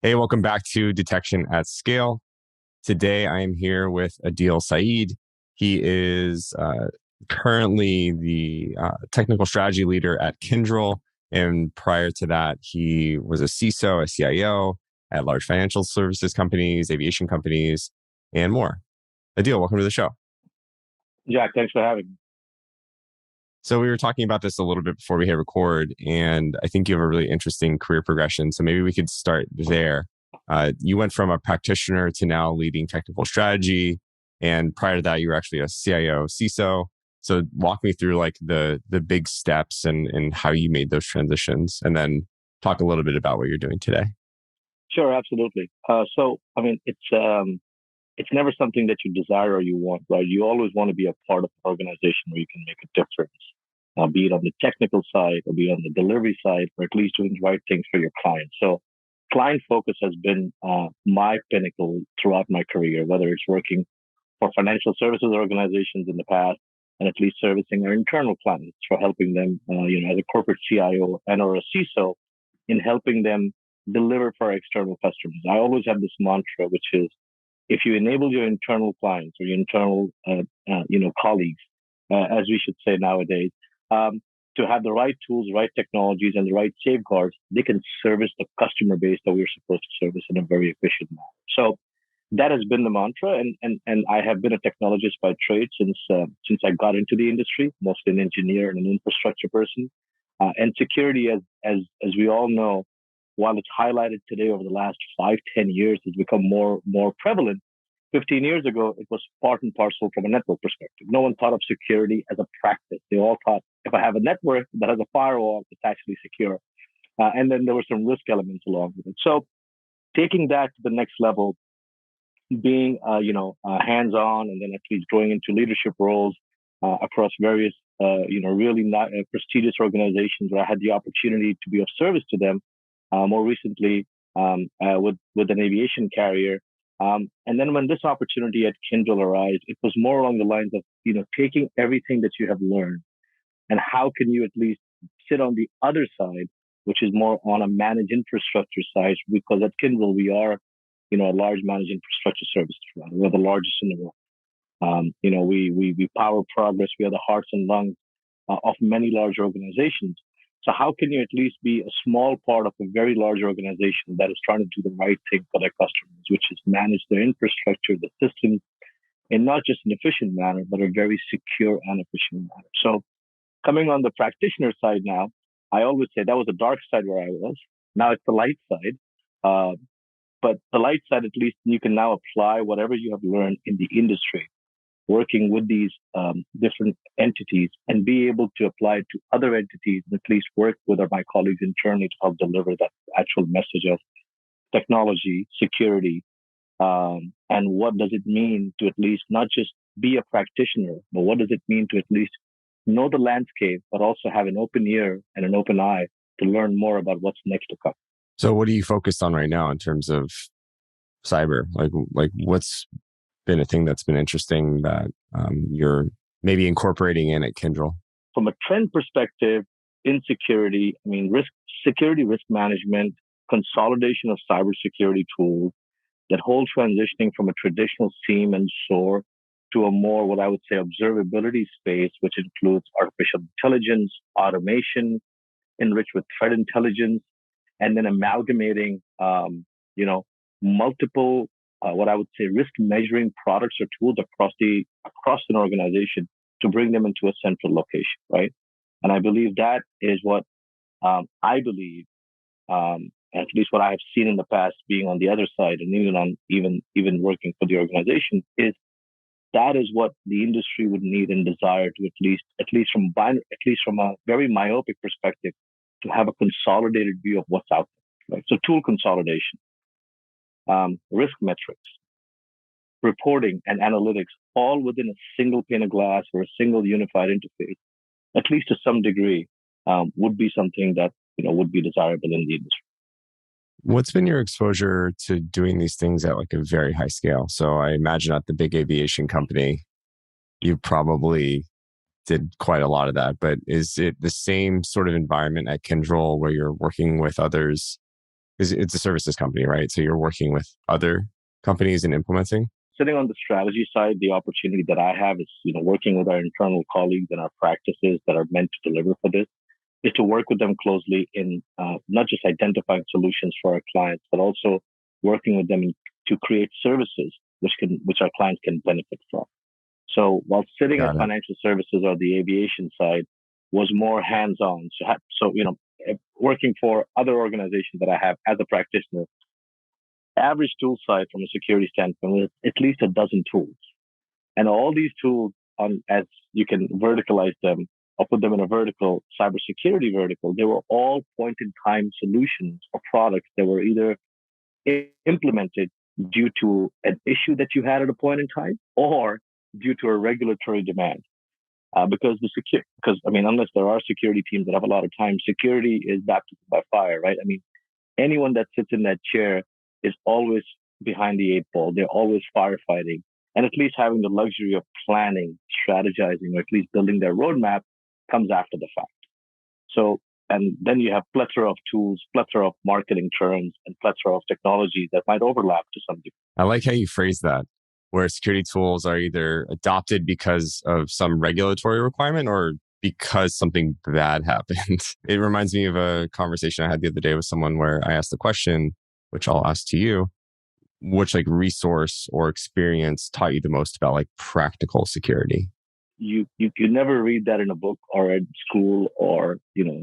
Hey, welcome back to Detection at Scale. Today I am here with Adeel Saeed. He is currently the technical strategy leader at Kindryl. And prior to that, he was a CISO, a CIO at large financial services companies, aviation companies, and more. Adeel, welcome to the show. Jack, thanks for having me. So we were talking about this a little bit before we hit record, and I think you have a really interesting career progression. So maybe we could start there. You went from a practitioner to now leading technical strategy, and prior to that, you were actually a CIO, CISO. So walk me through like the big steps and how you made those transitions, and then talk a little bit about what you're doing today. Sure, absolutely. It's never something that you desire or you want, right? You always want to be a part of an organization where you can make a difference, be it on the technical side or be it on the delivery side, or at least doing the right things for your clients. So client focus has been my pinnacle throughout my career, whether it's working for financial services organizations in the past and at least servicing our internal clients for helping them, as a corporate CIO and or a CISO in helping them deliver for our external customers. I always have this mantra, which is if you enable your internal clients or your internal, colleagues, as we should say nowadays, to have the right tools, right technologies, and the right safeguards, they can service the customer base that we're supposed to service in a very efficient manner. So that has been the mantra, and I have been a technologist by trade since I got into the industry, mostly an engineer and an infrastructure person. And security, as we all know, while it's highlighted today over the last 5, 10 years, has become more prevalent. 15 years ago, it was part and parcel from a network perspective. No one thought of security as a practice. They all thought if I have a network that has a firewall, it's actually secure. And then there were some risk elements along with it. So taking that to the next level, being hands-on, and then at least going into leadership roles across various really not, prestigious organizations where I had the opportunity to be of service to them. More recently, with an aviation carrier, and then when this opportunity at Kindryl arose, it was more along the lines of taking everything that you have learned and how can you at least sit on the other side, which is more on a managed infrastructure side, because at Kindryl we are a large managed infrastructure service provider. We're the largest in the world. We power progress. We are the hearts and lungs of many large organizations. So how can you at least be a small part of a very large organization that is trying to do the right thing for their customers, which is manage their infrastructure, the systems, in not just an efficient manner, but a very secure and efficient manner. So coming on the practitioner side now, I always say that was the dark side where I was. Now it's the light side. But the light side, at least you can now apply whatever you have learned in the industry, working with these different entities, and be able to apply it to other entities, and at least work with my colleagues internally to help deliver that actual message of technology, security, and what does it mean to at least not just be a practitioner, but what does it mean to at least know the landscape, but also have an open ear and an open eye to learn more about what's next to come. So what are you focused on right now in terms of cyber? Like what's been a thing that's been interesting that you're maybe incorporating in at Kindryl? From a trend perspective, in security, security risk management, consolidation of cybersecurity tools, that whole transitioning from a traditional SIEM and SOAR to a more, what I would say, observability space, which includes artificial intelligence, automation, enriched with threat intelligence, and then amalgamating, multiple, what I would say, risk measuring products or tools across an organization to bring them into a central location, right? And I believe that is what I believe, at least what I have seen in the past, being on the other side, and even working for the organization, is that is what the industry would need and desire to at least from a very myopic perspective, to have a consolidated view of what's out there. Right? So tool consolidation, risk metrics, reporting, and analytics, all within a single pane of glass or a single unified interface, at least to some degree, would be something that would be desirable in the industry. What's been your exposure to doing these things at like a very high scale? So I imagine at the big aviation company, you probably did quite a lot of that, but is it the same sort of environment at Kindryl where you're working with others Because it's a services company, right? So you're working with other companies and implementing. Sitting on the strategy side, the opportunity that I have is, working with our internal colleagues and our practices that are meant to deliver for this, is to work with them closely in not just identifying solutions for our clients, but also working with them to create services which our clients can benefit from. So while sitting at Got it. financial services or the aviation side was more hands-on. Working for other organizations that I have as a practitioner, average tool size from a security standpoint is at least a dozen tools. And all these tools, as you can verticalize them or put them in a vertical, cybersecurity vertical, they were all point-in-time solutions or products that were either implemented due to an issue that you had at a point in time or due to a regulatory demand. Unless there are security teams that have a lot of time, security is baptism by fire, right? I mean, anyone that sits in that chair is always behind the eight ball. They're always firefighting, and at least having the luxury of planning, strategizing, or at least building their roadmap comes after the fact. So, and then you have plethora of tools, plethora of marketing terms, and plethora of technologies that might overlap to some degree. I like how you phrase that, where security tools are either adopted because of some regulatory requirement or because something bad happened. It reminds me of a conversation I had the other day with someone where I asked the question, which I'll ask to you, which like resource or experience taught you the most about like practical security? You never read that in a book or at school or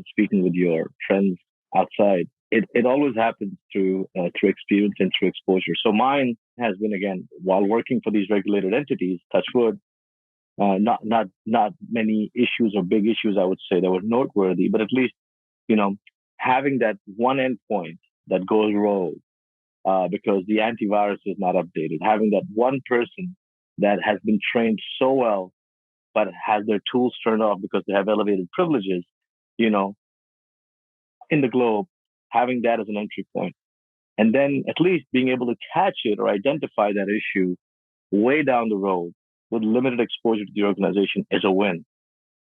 speaking with your friends outside. It always happens through experience and through exposure. So mine has been, again, while working for these regulated entities, touch wood, not many issues or big issues I would say that were noteworthy, but at least having that one endpoint that goes rogue because the antivirus is not updated, having that one person that has been trained so well but has their tools turned off because they have elevated privileges, in the globe, having that as an entry point. And then at least being able to catch it or identify that issue way down the road with limited exposure to the organization is a win.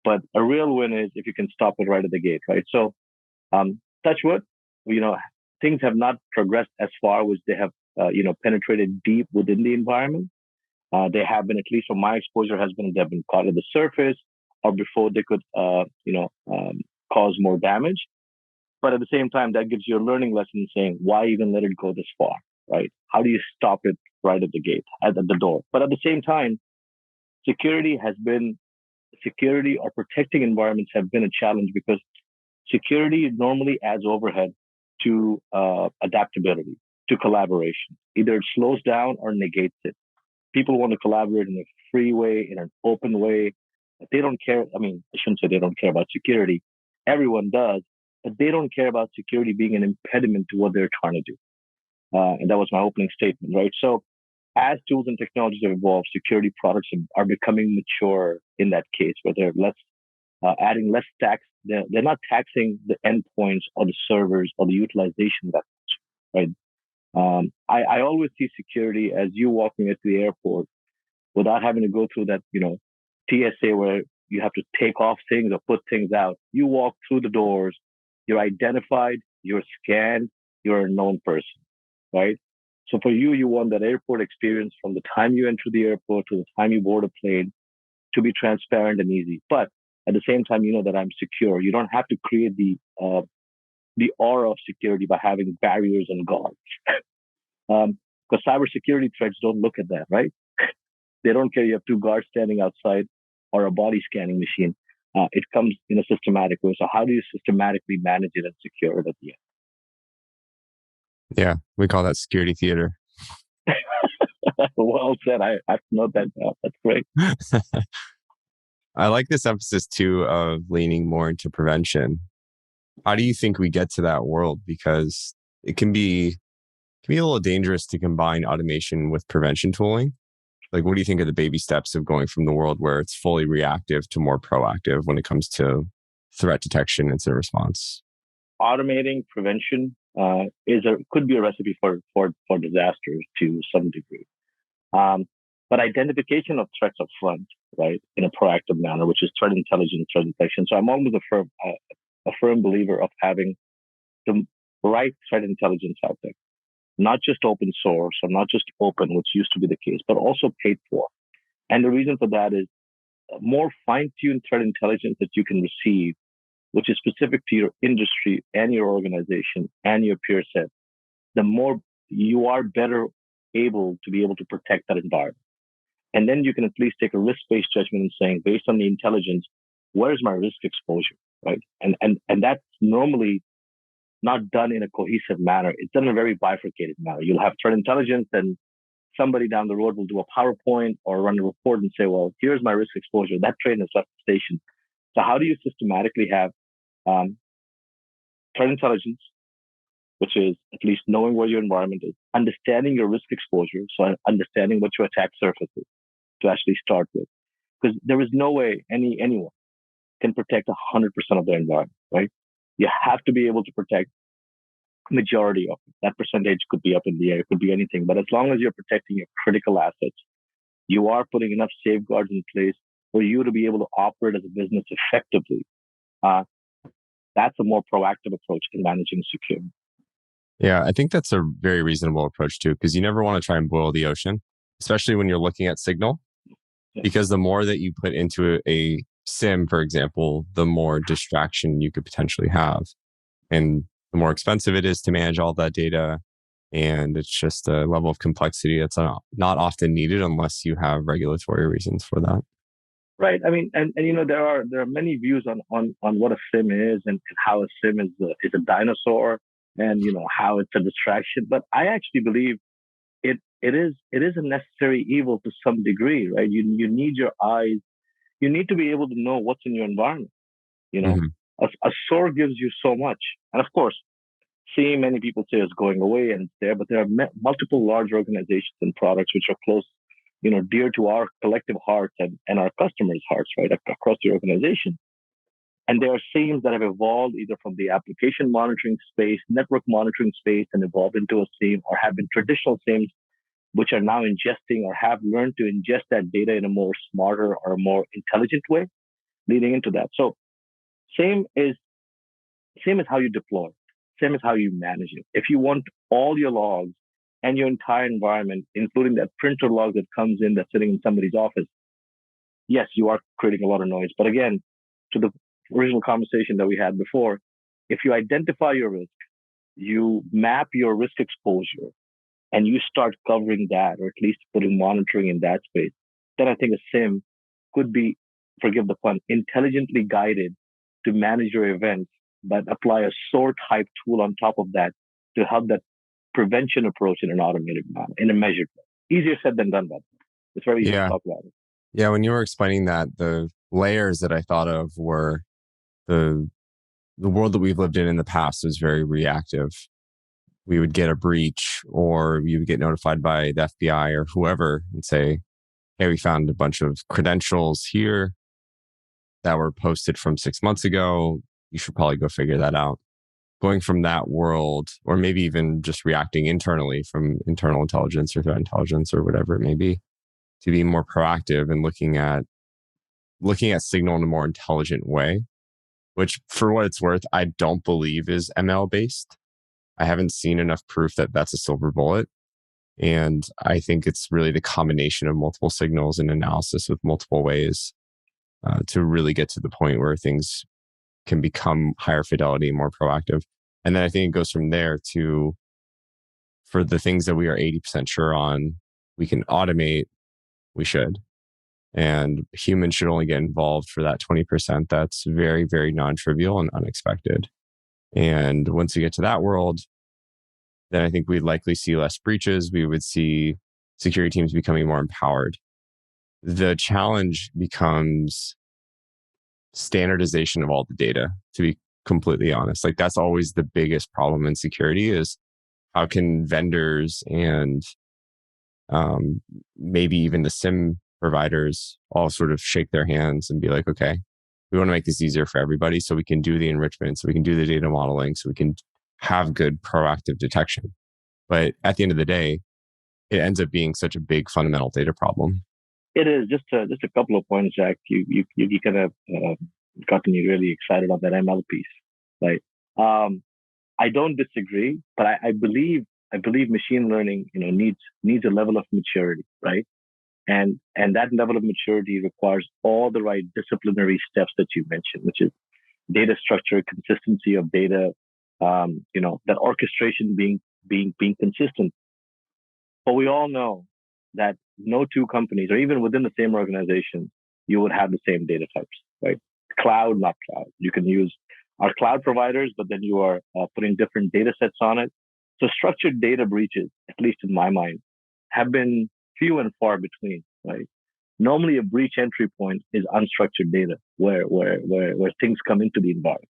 But a real win is if you can stop it right at the gate, right? So, touch wood, things have not progressed as far as they have, penetrated deep within the environment. They have been, at least from my exposure, has been they've been caught at the surface or before they could, cause more damage. But at the same time, that gives you a learning lesson saying, why even let it go this far, right? How do you stop it right at the gate, at the door? But at the same time, security or protecting environments have been a challenge because security normally adds overhead to adaptability, to collaboration. Either it slows down or negates it. People want to collaborate in a free way, in an open way. They don't care. I mean, I shouldn't say they don't care about security. Everyone does, but they don't care about security being an impediment to what they're trying to do. And that was my opening statement, right? So as tools and technologies have evolved, security products are becoming mature in that case, where they're adding less tax. They're not taxing the endpoints or the servers or the utilization that much, right? I always see security as you walking into the airport without having to go through that, TSA where you have to take off things or put things out. You walk through the doors, you're identified, you're scanned, you're a known person, right? So for you, you want that airport experience from the time you enter the airport to the time you board a plane to be transparent and easy. But at the same time, you know that I'm secure. You don't have to create the aura of security by having barriers and guards. Because cybersecurity threats don't look at that, right? They don't care you have two guards standing outside or a body scanning machine. It comes in a systematic way. So how do you systematically manage it and secure it at the Yeah, we call that security theater. end? Well said. I have to note that down. That's great. I like this emphasis too of leaning more into prevention. How do you think we get to that world? Because it can be a little dangerous to combine automation with prevention tooling. Like, what do you think of the baby steps of going from the world where it's fully reactive to more proactive when it comes to threat detection and incident response? Automating prevention could be a recipe for disasters to some degree. But identification of threats up front, right, in a proactive manner, which is threat intelligence, threat detection. So I'm always a firm believer of having right threat intelligence out there, not just open source or not just open, which used to be the case, but also paid for. And the reason for that is more fine-tuned threat intelligence that you can receive, which is specific to your industry and your organization and your peer set, the more you are better able to be able to protect that environment. And then you can at least take a risk-based judgment and saying, based on the intelligence, where's my risk exposure, right? And that's normally not done in a cohesive manner. It's done in a very bifurcated manner. You'll have threat intelligence, and somebody down the road will do a PowerPoint or run a report and say, well, here's my risk exposure. That train has left the station. So how do you systematically have um, threat intelligence, which is at least knowing where your environment is, understanding your risk exposure, so understanding what your attack surface is to actually start with? Because there is no way anyone can protect 100% of their environment, right? You have to be able to protect majority of it. That percentage could be up in the air, it could be anything. But as long as you're protecting your critical assets, you are putting enough safeguards in place for you to be able to operate as a business effectively. Uh, that's a more proactive approach in managing security. Yeah, I think that's a very reasonable approach too, because you never want to try and boil the ocean, especially when you're looking at signal, Yeah. because the more that you put into a SIM, for example, the more distraction you could potentially have. And the more expensive it is to manage all that data. And it's just a level of complexity that's not often needed unless you have regulatory reasons for that. Right. I mean, and there are many views on what a SIM is and how a SIM is a dinosaur, and how it's a distraction. But I actually believe it is a necessary evil to some degree, right? You need your eyes. You need to be able to know what's in your environment. You know, Mm-hmm. a SOAR gives you so much, and of course, seeing many people say it's going away and it's there, but there are multiple large organizations and products which are close, dear to our collective hearts and our customers' hearts, right, across the organization. And there are SIEMs that have evolved either from the application monitoring space, network monitoring space, and evolved into a SIEM, or have been traditional SIEMs which are now ingesting or have learned to ingest that data in a more smarter or a more intelligent way, leading into that. So same is same as how you deploy, same as how you manage it. If you want all your logs and your entire environment, including that printer log that comes in that's sitting in somebody's office, yes, you are creating a lot of noise. But again, to the original conversation that we had before, if you identify your risk, you map your risk exposure, and you start covering that, or at least putting monitoring in that space, then I think a SIM could be, forgive the pun, intelligently guided to manage your events, but apply a SOAR type tool on top of that to help that prevention approach in an automated manner, in a measured way. Easier said than done, but it's very easy to Yeah. talk about it. Yeah. When you were explaining that, the layers that I thought of were the the world that we've lived in the past was very reactive. We would get a breach, or you would get notified by the FBI or whoever and say, hey, we found a bunch of credentials here that were posted from 6 months ago. You should probably go figure that out. Going from that world, or maybe even just reacting internally from internal intelligence or threat intelligence or whatever it may be more proactive and looking at signal in a more intelligent way, which for what it's worth, I don't believe is ML based. I haven't seen enough proof that that's a silver bullet. And I think it's really the combination of multiple signals and analysis with multiple ways to really get to the point where things can become higher fidelity and more proactive. And then I think it goes from there to, for the things that we are 80% sure on, we can automate, we should. And humans should only get involved for that 20% that's very, very non trivial and unexpected. And once we get to that world, then I think we'd likely see less breaches. We would see security teams becoming more empowered. The challenge becomes standardization of all the data, to be completely honest. Like, that's always the biggest problem in security is how can vendors and maybe even the SIM providers all sort of shake their hands and be like, okay, we want to make this easier for everybody so we can do the enrichment, so we can do the data modeling, so we can have good proactive detection. But at the end of the day, it ends up being such a big fundamental data problem. It is just a couple of points, Jack. You kind of gotten me really excited on that ML piece, right? I don't disagree, but I believe machine learning, needs a level of maturity, right? And that level of maturity requires all the right disciplinary steps that you mentioned, which is data structure, consistency of data, that orchestration being consistent. But we all know that no two companies, or even within the same organization, you would have the same data types, right? Cloud, not cloud. You can use our cloud providers, but then you are putting different data sets on it. So structured data breaches, at least in my mind, have been few and far between, right? Normally, a breach entry point is unstructured data, where things come into the environment.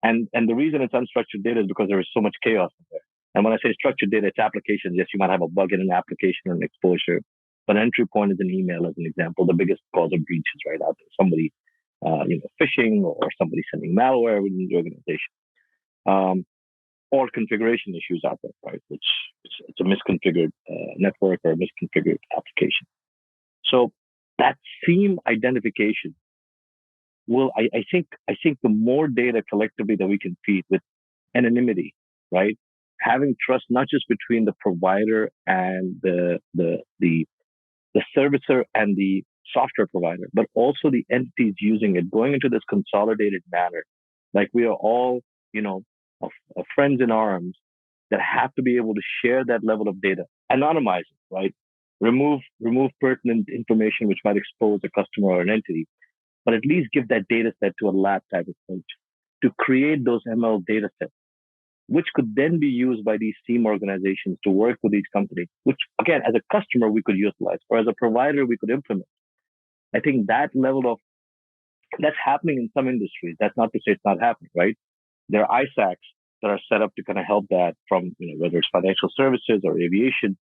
And the reason it's unstructured data is because there is so much chaos in there. And when I say structured data, it's applications. Yes, you might have a bug in an application or an exposure, but an entry point is an email, as an example. The biggest cause of breaches right out there: somebody, phishing, or somebody sending malware within the organization, or configuration issues out there, right? Which it's a misconfigured network or a misconfigured application. So that theme identification will, I think the more data collectively that we can feed with anonymity, right? Having trust not just between the provider and the servicer and the software provider, but also the entities using it, going into this consolidated manner. Like we are all, friends in arms that have to be able to share that level of data, anonymize it, right? Remove pertinent information which might expose a customer or an entity, but at least give that data set to a lab type approach to create those ML data sets, which could then be used by these team organizations to work with these companies, which again, as a customer, we could utilize, or as a provider, we could implement. I think that level of that's happening in some industries. That's not to say it's not happening, right? There are ISACs that are set up to kind of help that from, whether it's financial services or aviation,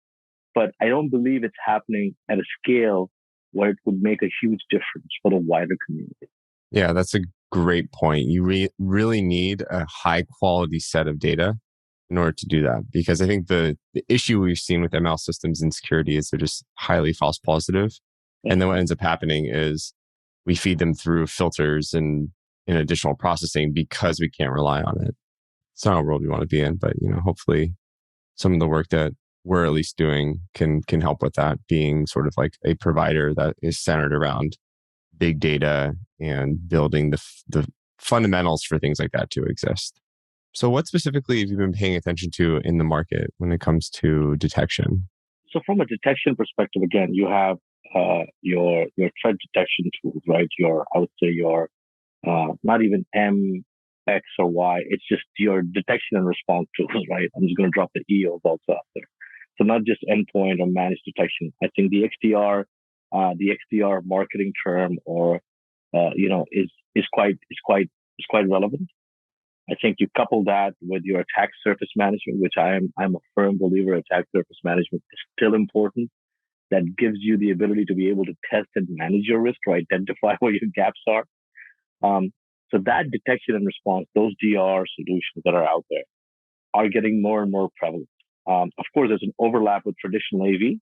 but I don't believe it's happening at a scale where it would make a huge difference for the wider community. Yeah, that's a great point. You really need a high quality set of data in order to do that. Because I think the issue we've seen with ML systems and security is they're just highly false positive. Yeah. And then what ends up happening is we feed them through filters and additional processing because we can't rely on it. It's not a world we want to be in, but hopefully some of the work that we're at least doing can help with that, being sort of like a provider that is centered around big data and building the fundamentals for things like that to exist. So what specifically have you been paying attention to in the market when it comes to detection? So from a detection perspective, again, you have your threat detection tools, right? I would say your not even M, X, or Y. It's just your detection and response tools, right? I'm just going to drop the EOs also out there. So not just endpoint or managed detection. I think the XDR marketing term, or is quite relevant. I think you couple that with your attack surface management, which I'm a firm believer attack surface management is still important. That gives you the ability to be able to test and manage your risk, to identify where your gaps are. So that detection and response, those DR solutions that are out there, are getting more and more prevalent. Of course, there's an overlap with traditional AV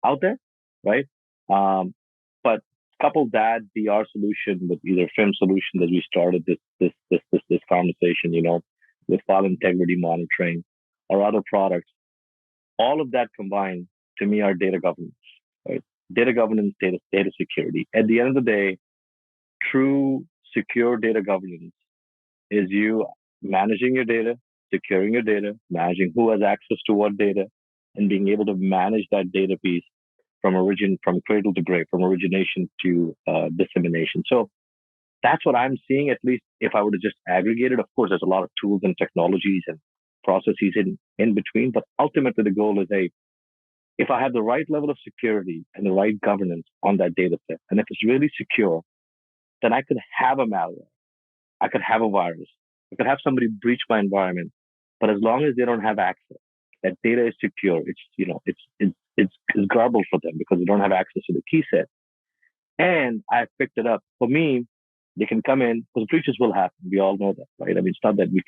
out there, right? But couple that DR solution with either FIM solution as we started this conversation, with file integrity monitoring or other products, all of that combined to me are data governance, right? Data governance, data security. At the end of the day, true secure data governance is you managing your data, securing your data, managing who has access to what data, and being able to manage that data piece from cradle to grave, from origination to dissemination. So that's what I'm seeing, at least if I were to just aggregate it. Of course, there's a lot of tools and technologies and processes in between, but ultimately the goal is, if I have the right level of security and the right governance on that data set, and if it's really secure, then I could have a malware, I could have a virus, I could have somebody breach my environment, but as long as they don't have access, that data is secure. It's garbled for them because they don't have access to the key set. And I've picked it up. For me, they can come in because breaches will happen. We all know that, right? I mean, it's not that we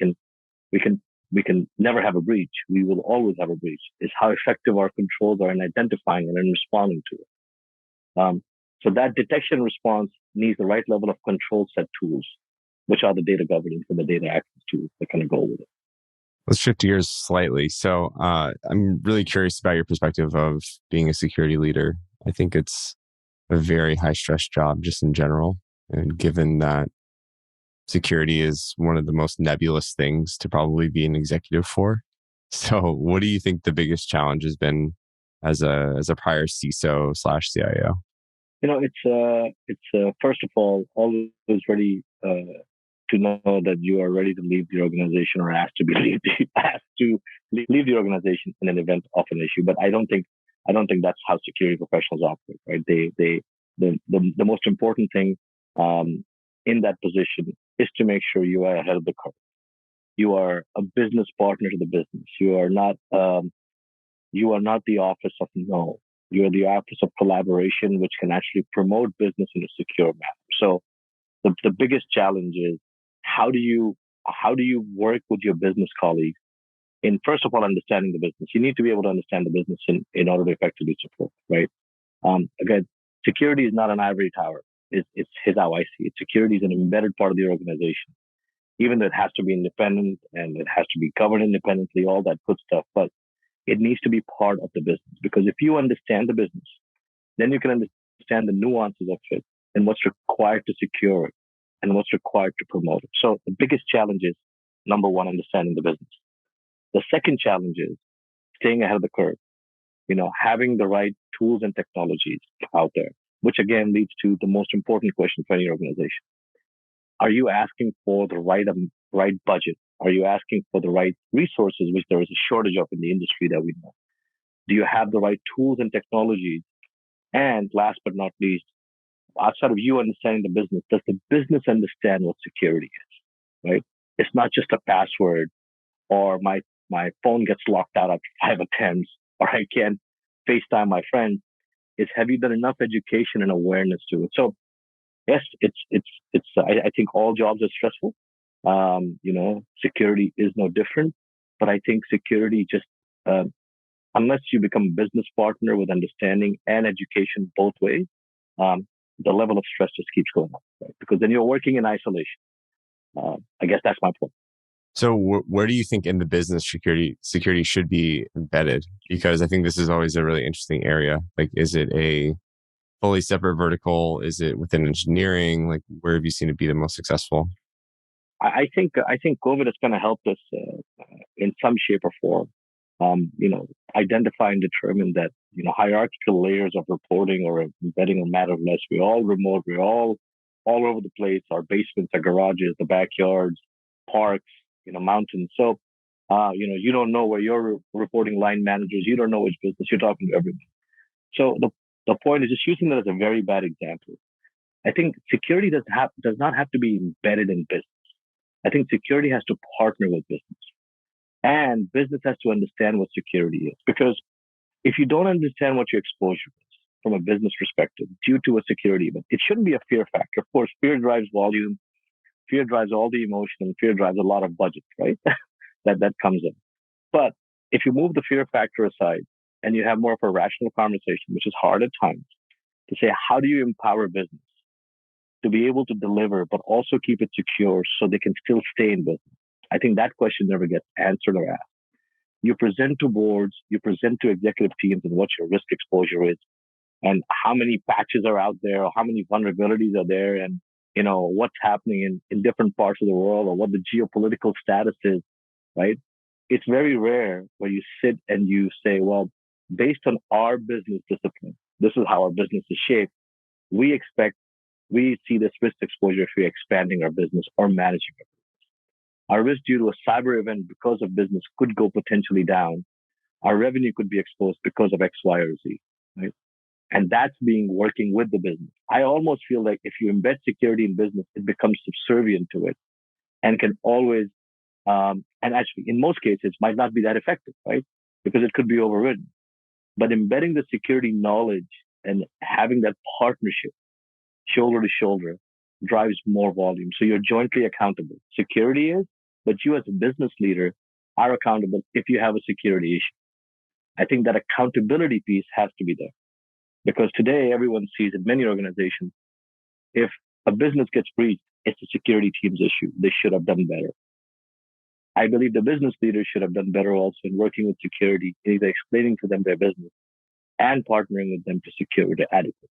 can never have a breach. We will always have a breach. It's how effective our controls are in identifying it and responding to it. So that detection response needs the right level of control set tools. which are the data governance and the data access tools that kind of go with it. Let's shift gears slightly. So I'm really curious about your perspective of being a security leader. I think it's a very high stress job just in general. And given that security is one of the most nebulous things to probably be an executive for. So what do you think the biggest challenge has been as a prior CISO slash CIO? It's first of all, always ready to know that you are ready to leave the organization or asked to leave the organization in an event of an issue. But I don't think that's how security professionals operate, right? The most important thing in that position is to make sure you are ahead of the curve. You are a business partner to the business. You are not the office of no. You are the office of collaboration, which can actually promote business in a secure manner. So the biggest challenge is how do you work with your business colleagues in, first of all, understanding the business. You need to be able to understand the business in order to effectively support, right? Again, security is not an ivory tower. It's how I see it. Security is an embedded part of the organization, even though it has to be independent and it has to be governed independently, all that good stuff. But it needs to be part of the business, because if you understand the business, then you can understand the nuances of it and what's required to secure it and what's required to promote it. So the biggest challenge is, number one, understanding the business. The second challenge is staying ahead of the curve, having the right tools and technologies out there, which again leads to the most important question for any organization. Are you asking for the right budget? Are you asking for the right resources, which there is a shortage of in the industry that we know? Do you have the right tools and technologies? And last but not least, outside of you understanding the business, does the business understand what security is, right? It's not just a password, or my phone gets locked out after 5 attempts, or I can't FaceTime my friend. It's, have you done enough education and awareness to it? So yes, I think all jobs are stressful. Security is no different, but I think security just, unless you become a business partner with understanding and education both ways, the level of stress just keeps going up, right? Because then you're working in isolation. I guess that's my point. So where do you think in the business security should be embedded? Because I think this is always a really interesting area. Like, is it a fully separate vertical? Is it within engineering? Like, where have you seen it be the most successful? I think COVID is going to help us in some shape or form. Identify and determine that hierarchical layers of reporting or embedding or matter less. We're all remote. We're all over the place. Our basements, our garages, the backyards, parks, mountains. So you don't know where your reporting line managers. You don't know which business. You're talking to everyone. So the point is just using that as a very bad example. I think security does not have to be embedded in business. I think security has to partner with business, and business has to understand what security is. Because if you don't understand what your exposure is from a business perspective due to a security event, it shouldn't be a fear factor. Of course, fear drives volume, fear drives all the emotion, and fear drives a lot of budget, right? that comes in. But if you move the fear factor aside and you have more of a rational conversation, which is hard at times, to say, how do you empower business to be able to deliver, but also keep it secure so they can still stay in business? I think that question never gets answered or asked. You present to boards, you present to executive teams and what your risk exposure is, and how many patches are out there, or how many vulnerabilities are there, and what's happening in different parts of the world, or what the geopolitical status is, right? It's very rare where you sit and you say, well, based on our business discipline, this is how our business is shaped. We see this risk exposure if we're expanding our business or managing it. Our risk due to a cyber event because of business could go potentially down. Our revenue could be exposed because of X, Y, or Z, right? And that's working with the business. I almost feel like if you embed security in business, it becomes subservient to it and can always, and actually in most cases might not be that effective, right? Because it could be overridden. But embedding the security knowledge and having that partnership shoulder to shoulder drives more volume. So you're jointly accountable. Security is, but you as a business leader are accountable if you have a security issue. I think that accountability piece has to be there, because today everyone sees in many organizations, if a business gets breached, it's the security team's issue. They should have done better. I believe the business leaders should have done better also in working with security, either explaining to them their business and partnering with them to secure it adequately.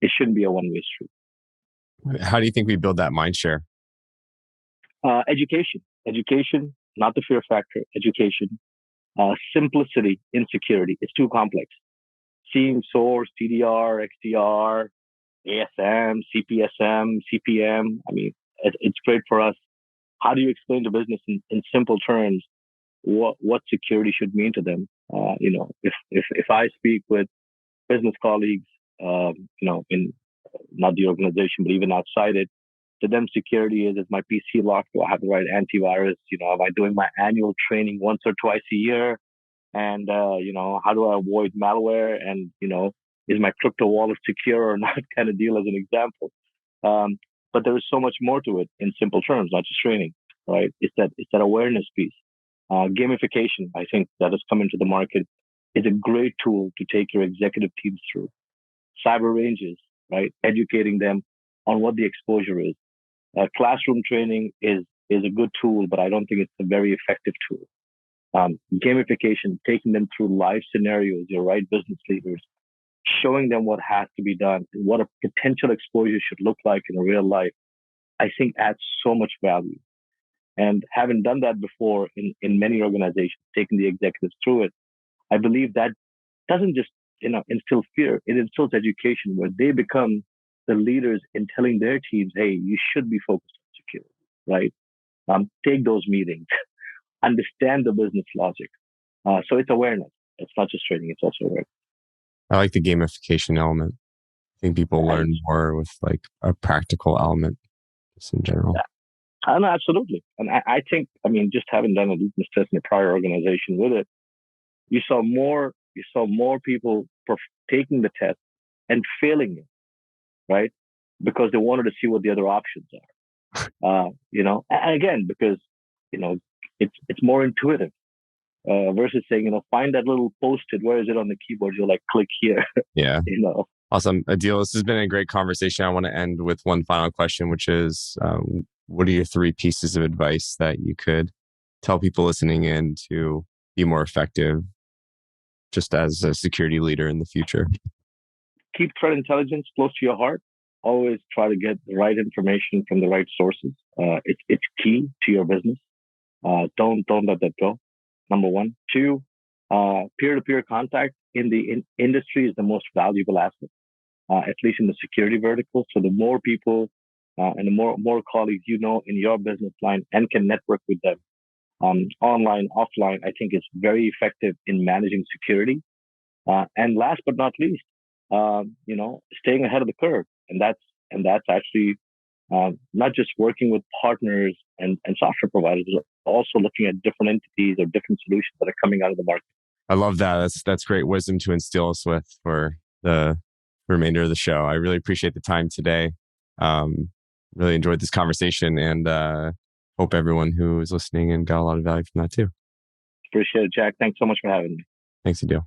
It shouldn't be a one-way street. How do you think we build that mind share? Education, not the fear factor. Education, simplicity in security. It's too complex. Seeing source, TDR, XDR, ASM, CPSM, CPM. I mean, it's great for us. How do you explain to business in simple terms what security should mean to them? If I speak with business colleagues, in not the organization, but even outside it, to them, security is my PC locked? Do I have the right antivirus? Am I doing my annual training once or twice a year? And, how do I avoid malware? And, is my crypto wallet secure or not kind of deal as an example. But there is so much more to it in simple terms, not just training, right? It's that awareness piece. Gamification, I think that has come into the market, is a great tool to take your executive teams through. Cyber ranges, right? Educating them on what the exposure is. Classroom training is a good tool, but I don't think it's a very effective tool. Gamification, taking them through live scenarios, your right business leaders, showing them what has to be done, what a potential exposure should look like in real life, I think adds so much value. And having done that before in many organizations, taking the executives through it, I believe that doesn't just instill fear, it instills education where they become the leaders in telling their teams, hey, you should be focused on security, right? Take those meetings, understand the business logic. So it's awareness. It's not just training, it's also awareness. I like the gamification element. I think people learn more with like a practical element just in general. Yeah. No, absolutely. And I think, just having done a litmus test in a prior organization with it, you saw more people taking the test and failing it, right? Because they wanted to see what the other options are. And again, because, it's more intuitive versus saying, find that little post-it. Where is it on the keyboard? You're like, click here. Yeah. Awesome. Adeel, this has been a great conversation. I want to end with one final question, which is, what are your 3 pieces of advice that you could tell people listening in to be more effective just as a security leader in the future? Keep threat intelligence close to your heart. Always try to get the right information from the right sources. It's key to your business. Don't let that go. Number 1. 2, peer-to-peer contact in the industry is the most valuable asset, at least in the security vertical. So the more people and the more colleagues in your business line and can network with them online, offline, I think is very effective in managing security. And last but not least, staying ahead of the curve. And that's actually not just working with partners and software providers, but also looking at different entities or different solutions that are coming out of the market. I love that. That's great wisdom to instill us with for the remainder of the show. I really appreciate the time today. Really enjoyed this conversation and hope everyone who is listening and got a lot of value from that too. Appreciate it, Jack. Thanks so much for having me. Thanks, Adeel.